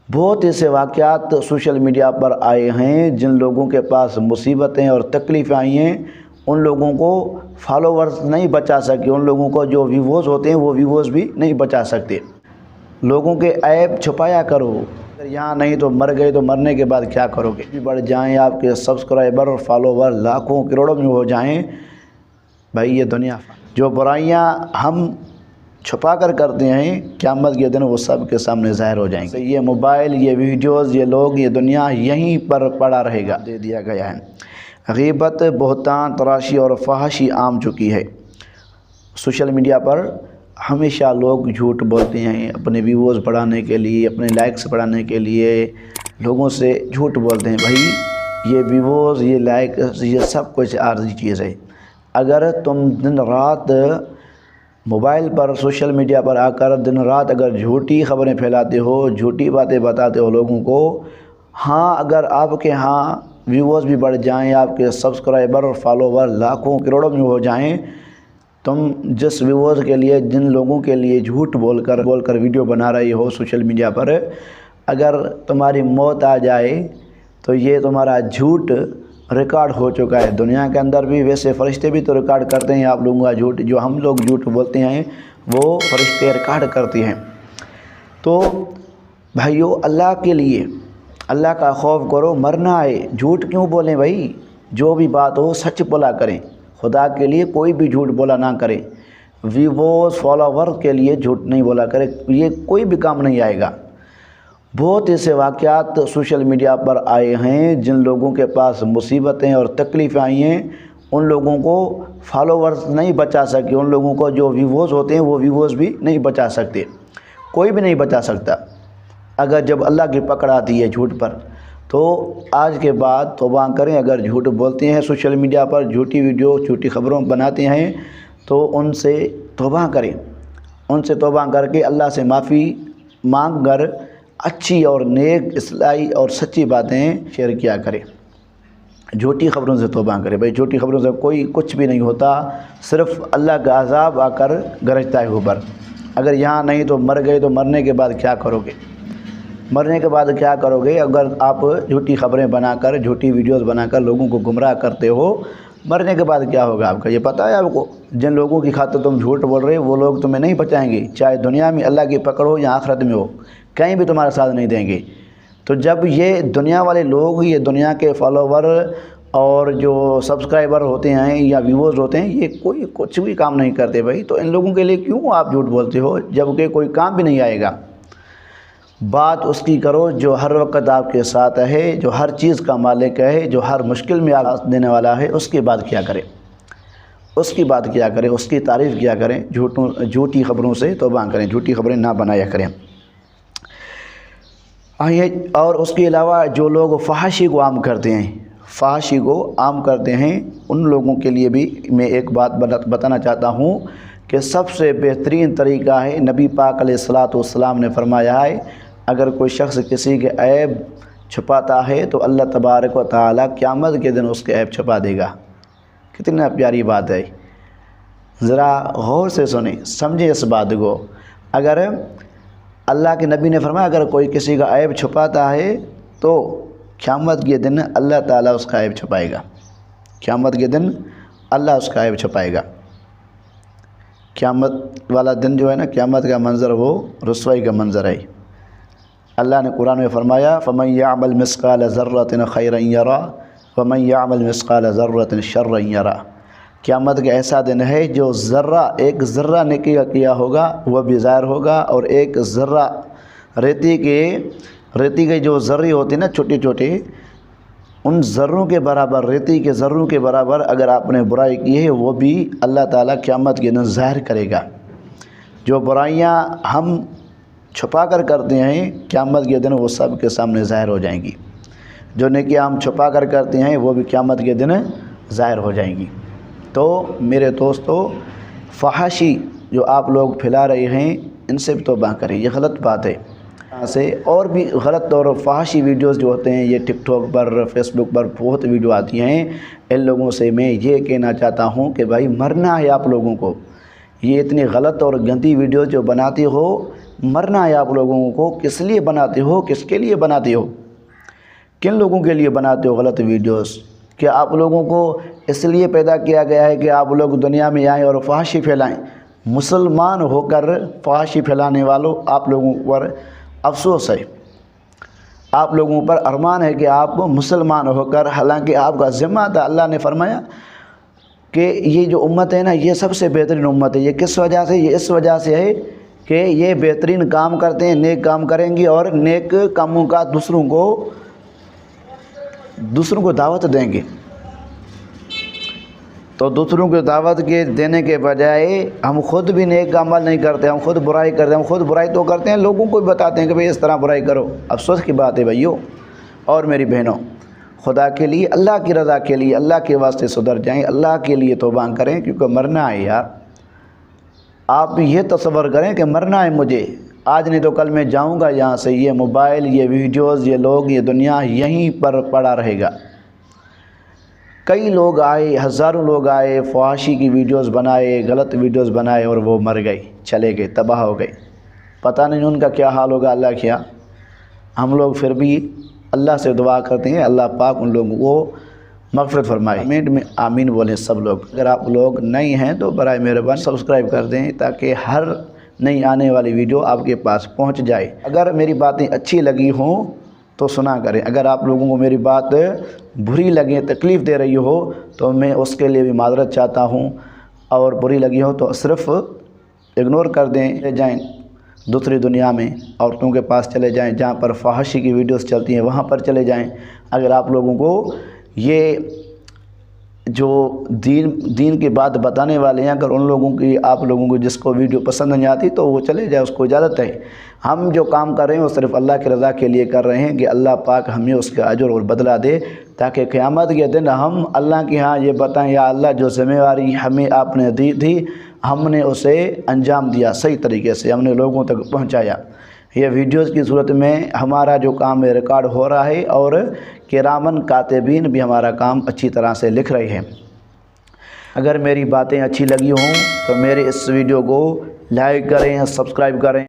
बहुत ऐसे वाक़यात social media पर आए हैं जिन लोगों के पास मुसीबतें और तकलीफ़ें आई हैं उन लोगों को फॉलोवर्स नहीं बचा सके, उन लोगों को जो व्यूवर्स होते हैं वो व्यूवर्स भी नहीं बचा सकते। लोगों के ऐब छुपाया करो, अगर यहाँ नहीं तो मर गए तो मरने के बाद क्या करोगे। भी बढ़ जाएं आपके सब्सक्राइबर और फॉलोवर लाखों करोड़ों में हो जाएं, भाई ये दुनिया जो बुराइयाँ हम छुपा कर करते हैं क़यामत के दिन वो सब के सामने ज़ाहिर हो जाएंगे। ये मोबाइल, ये वीडियोज़, ये लोग, ये दुनिया यहीं पर पड़ा रहेगा। दे दिया गया है। ग़ीबत, बहतान, तराशी और फहाशी आम चुकी है। सोशल मीडिया पर हमेशा लोग झूठ बोलते हैं अपने व्यूज़ बढ़ाने के लिए, अपने लाइक्स बढ़ाने के लिए लोगों से झूठ बोलते हैं। भाई ये व्यूज़, ये लाइक, ये सब कुछ आर्जी चीज़ है। अगर तुम दिन रात मोबाइल पर, सोशल मीडिया पर आकर दिन रात अगर झूठी खबरें फैलाते हो, झूठी बातें बताते हो लोगों को, हाँ अगर आपके यहाँ व्यूवर्स भी बढ़ जाएं, आपके सब्सक्राइबर और फॉलोवर लाखों करोड़ों में हो जाएं, तुम जिस व्यूवर्स के लिए, जिन लोगों के लिए झूठ बोलकर वीडियो बना रही हो सोशल मीडिया पर, अगर तुम्हारी मौत आ जाए तो ये तुम्हारा झूठ रिकॉर्ड हो चुका है। दुनिया के अंदर भी वैसे फ़रिश्ते भी तो रिकॉर्ड करते हैं आप लोगों का झूठ, जो हम लोग झूठ बोलते हैं वो फ़रिश्ते रिकॉर्ड करते हैं। तो भाइयों, अल्लाह के लिए, अल्लाह का खौफ करो, मरना है। झूठ क्यों बोलें भाई, जो भी बात हो सच बोला करें। खुदा के लिए कोई भी झूठ बोला ना करें। व्यूवर्स, फॉलोवर के लिए झूठ नहीं बोला करें, ये कोई भी काम नहीं आएगा। बहुत ऐसे वाक़यात सोशल मीडिया पर आए हैं जिन लोगों के पास मुसीबतें और तकलीफ़ें आई हैं उन लोगों को फॉलोवर्स नहीं बचा सके, उन लोगों को जो व्यूवर्स होते हैं वो व्यूवर्स भी नहीं बचा सकते। कोई भी नहीं बचा सकता। अगर जब अल्लाह की पकड़ आती है झूठ पर, तो आज के बाद तौबा करें। अगर झूठ बोलते हैं सोशल मीडिया पर, झूठी वीडियो, झूठी खबरों बनाते हैं, तो उनसे तौबा करें। उनसे तौबा करके अल्लाह से माफ़ी मांग कर अच्छी और नेक, इस्लाही और सच्ची बातें शेयर किया करें। झूठी खबरों से तौबा करें। भाई झूठी खबरों से कोई कुछ भी नहीं होता, सिर्फ़ अल्लाह का अज़ाब आकर गरजता है ऊपर। अगर यहाँ नहीं तो मर गए तो मरने के बाद क्या करोगे। मरने के बाद क्या करोगे अगर आप झूठी खबरें बनाकर, झूठी वीडियोस बनाकर लोगों को गुमराह करते हो, मरने के बाद क्या होगा आपका ये पता है आपको। जिन लोगों की खातिर तुम झूठ बोल रहे हो वो लोग तुम्हें नहीं बचाएंगे, चाहे दुनिया में अल्लाह की पकड़ हो या आखिरत में हो, कहीं भी तुम्हारा साथ नहीं देंगे। तो जब ये दुनिया वाले लोग, ये दुनिया के फॉलोवर और जो सब्सक्राइबर होते हैं या व्यूवर्स होते हैं, ये कोई कुछ भी काम नहीं करते भाई, तो इन लोगों के लिए क्यों आप झूठ बोलते हो जबकि कोई काम भी नहीं आएगा। बात उसकी करो जो हर वक्त आपके साथ है, जो हर चीज़ का मालिक है, जो हर मुश्किल में आप देने वाला है, उसकी बात किया करें, उसकी बात किया करें, उसकी तारीफ़ किया करें। झूठी खबरों से तौबा करें, झूठी खबरें ना बनाया करें। और उसके अलावा जो लोग फहाशी को आम करते हैं, फहाशी को आम करते हैं, उन लोगों के लिए भी मैं एक बात बताना चाहता हूँ कि सबसे बेहतरीन तरीका है, नबी पाक अलैहिस्सलातु वस्सलाम ने फरमाया है, अगर कोई शख्स किसी के ऐब छुपाता है तो अल्लाह तबारक व तआला क़यामत के दिन उसके ऐब छुपा देगा। कितना प्यारी बात है, ज़रा गौर से सुने, समझे इस बात को। अगर अल्लाह के नबी ने फरमाया अगर कोई किसी का ऐब छुपाता है तो क़यामत के दिन अल्लाह ताला उसका ऐब छुपाएगा। क़यामत के दिन अल्लाह उसका ऐब छुपाएगा। क़यामत वाला दिन जो है ना, क़यामत का मंज़र वो रुसवाई का मंज़र है। अल्लाह ने कुरान में फरमाया फमन यअमल मिस्काल ज़र्रतिन खैरन यरा वमन यअमल मिस्काल ज़र्रतिन शर्रन यरा। क़यामत का ऐसा दिन है जो एक ज़र्रा नेकी का किया होगा वह भी ज़ाहिर होगा, और एक ज़र्रा रेती के जो ज़र्रे होते हैं ना छोटे छोटे, उन ज़र्रों के बराबर, रेती के ज़र्रों के बराबर अगर आपने बुराई की है वो भी अल्लाह ताला क़यामत के दिन ज़ाहिर करेगा। जो बुराइयाँ हम छुपा कर करते हैं क़यामत के दिन वो सब के सामने ज़ाहिर हो जाएंगी। जो नेकियां हम छुपा कर करते हैं वो भी क़यामत के दिन ज़ाहिर हो जाएंगी। तो मेरे दोस्तों, फहाशी जो आप लोग फैला रहे हैं इनसे भी तौबा करें, ये गलत बात है। यहाँ से और भी गलत और फहाशी वीडियोस जो होते हैं ये टिकटॉक पर, फेसबुक पर बहुत वीडियो आती हैं। इन लोगों से मैं ये कहना चाहता हूँ कि भाई मरना है आप लोगों को। ये इतनी गलत और गंदी वीडियो जो बनाते हो मरना है आप लोगों को। किस लिए बनाते हो, किसके लिए बनाते हो, किन लोगों के लिए बनाते हो गलत वीडियोस? क्या आप लोगों को इसलिए पैदा किया गया है कि आप लोग दुनिया में आएँ और फहाशी फैलाएं? मुसलमान होकर फहाशी फैलाने वालों, आप लोगों पर अफसोस है, आप लोगों पर अरमान है कि आप मुसलमान होकर, हालांकि आपका ज़िम्मा था। अल्लाह ने फरमाया कि ये जो उम्मत है ना, ये सबसे बेहतरीन उम्मत है। ये किस वजह से? ये इस वजह से है कि ये बेहतरीन काम करते हैं, नेक काम करेंगे और नेक कामों का दूसरों को दावत देंगे। तो दूसरों को दावत के देने के बजाय हम खुद भी नेक अमल नहीं करते, हम खुद बुराई करते हैं। हम खुद बुराई तो करते हैं, लोगों को भी बताते हैं कि भाई इस तरह बुराई करो। अफसोस की बात है भाइयों और मेरी बहनों, खुदा के लिए, अल्लाह की रज़ा के लिए, अल्लाह के वास्ते सुधर जाएं, अल्लाह के लिए तौबा करें, क्योंकि मरना है यार। आप ये तसव्वुर करें कि मरना है मुझे, आज नहीं तो कल मैं जाऊंगा यहाँ से। ये मोबाइल, ये वीडियोज़, ये लोग, ये दुनिया यहीं पर पड़ा रहेगा। कई लोग आए, हज़ारों लोग आए, फहाशी की वीडियोज़ बनाए, गलत वीडियोज़ बनाए और वो मर गए, चले गए, तबाह हो गए। पता नहीं उनका क्या हाल होगा, अल्लाह क्या। हम लोग फिर भी अल्लाह से दुआ करते हैं, अल्लाह पाक उन लोगों को मग़फ़िरत फरमाए। कमेंट में आमीन बोलें सब लोग। अगर आप लोग नए हैं तो बराए मेहरबानी सब्सक्राइब कर दें, ताकि हर नई आने वाली वीडियो आपके पास पहुंच जाए। अगर मेरी बातें अच्छी लगी हों तो सुना करें, अगर आप लोगों को मेरी बात बुरी लगे, तकलीफ़ दे रही हो, तो मैं उसके लिए भी माज़रत चाहता हूँ। और बुरी लगी हो तो सिर्फ़ इग्नोर कर दें, ले जाएँ दूसरी दुनिया में, औरतों के पास चले जाएं जहाँ पर फहाशी की वीडियोस चलती हैं, वहाँ पर चले जाएं। अगर आप लोगों को ये जो दीन की बात बताने वाले हैं, अगर उन लोगों की, आप लोगों को जिसको वीडियो पसंद नहीं आती तो वो चले जाए, उसको इजाज़त है। हम जो काम कर रहे हैं वो सिर्फ़ अल्लाह की रज़ा के लिए कर रहे हैं कि अल्लाह पाक हमें उसका अजर और बदला दे, ताकि क़यामत के दिन हम अल्लाह के यहाँ ये बताएं, या अल्लाह जो ज़िम्मेवारी हमें आपने दी थी, हमने उसे अंजाम दिया, सही तरीके से हमने लोगों तक पहुँचाया। ये वीडियोज़ की सूरत में हमारा जो काम है रिकॉर्ड हो रहा है, और किरामन कातिबीन भी हमारा काम अच्छी तरह से लिख रहे हैं। अगर मेरी बातें अच्छी लगी हों तो मेरे इस वीडियो को लाइक करें, सब्सक्राइब करें।